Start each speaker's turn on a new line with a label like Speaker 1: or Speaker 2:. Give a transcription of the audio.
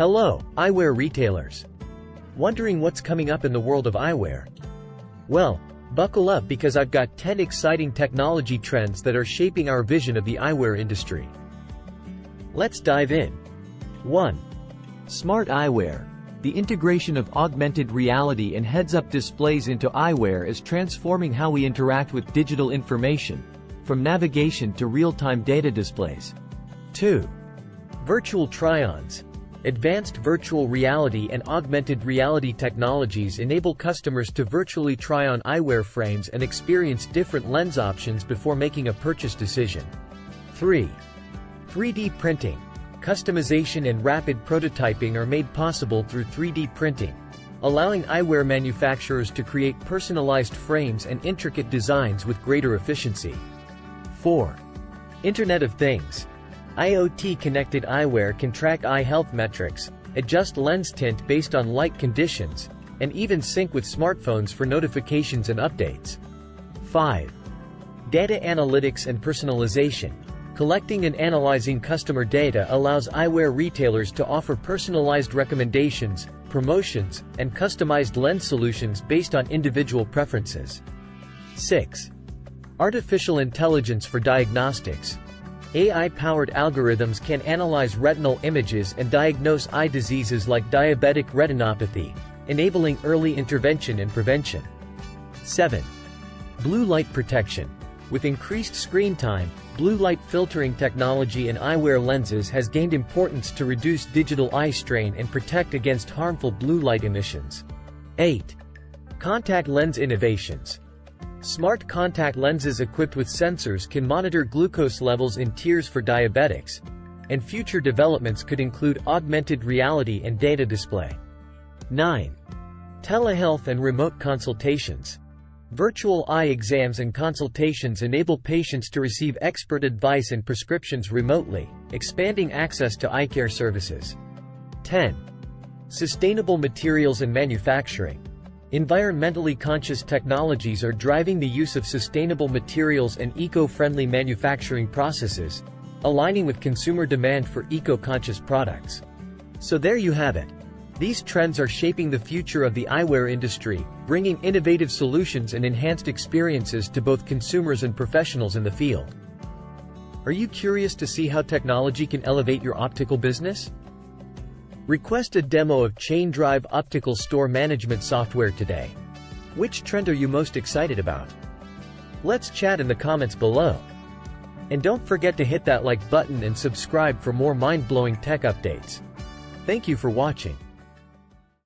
Speaker 1: Hello, eyewear retailers. Wondering what's coming up in the world of eyewear? Well, buckle up because I've got 10 exciting technology trends that are shaping our vision of the eyewear industry. Let's dive in. 1. Smart eyewear. The integration of augmented reality and heads-up displays into eyewear is transforming how we interact with digital information, from navigation to real-time data displays. 2. Virtual try-ons. Advanced virtual reality and augmented reality technologies enable customers to virtually try on eyewear frames and experience different lens options before making a purchase decision. 3. 3D printing. Customization and rapid prototyping are made possible through 3D printing, allowing eyewear manufacturers to create personalized frames and intricate designs with greater efficiency. 4. Internet of Things. IoT-connected eyewear can track eye health metrics, adjust lens tint based on light conditions, and even sync with smartphones for notifications and updates. 5. Data analytics and personalization. Collecting and analyzing customer data allows eyewear retailers to offer personalized recommendations, promotions, and customized lens solutions based on individual preferences. 6. Artificial intelligence for diagnostics. AI-powered algorithms can analyze retinal images and diagnose eye diseases like diabetic retinopathy, enabling early intervention and prevention. 7. Blue light protection. With increased screen time, blue light filtering technology in eyewear lenses has gained importance to reduce digital eye strain and protect against harmful blue light emissions. 8. Contact lens innovations. Smart contact lenses equipped with sensors can monitor glucose levels in tears for diabetics, and future developments could include augmented reality and data display. 9. Telehealth and remote consultations. Virtual eye exams and consultations enable patients to receive expert advice and prescriptions remotely, expanding access to eye care services. 10. Sustainable materials and manufacturing. Environmentally conscious technologies are driving the use of sustainable materials and eco-friendly manufacturing processes, aligning with consumer demand for eco-conscious products. So there you have it. These trends are shaping the future of the eyewear industry, bringing innovative solutions and enhanced experiences to both consumers and professionals in the field. Are you curious to see how technology can elevate your optical business? Request a demo of ChainDrive optical store management software today. Which trend are you most excited about? Let's chat in the comments below. And don't forget to hit that like button and subscribe for more mind-blowing tech updates. Thank you for watching.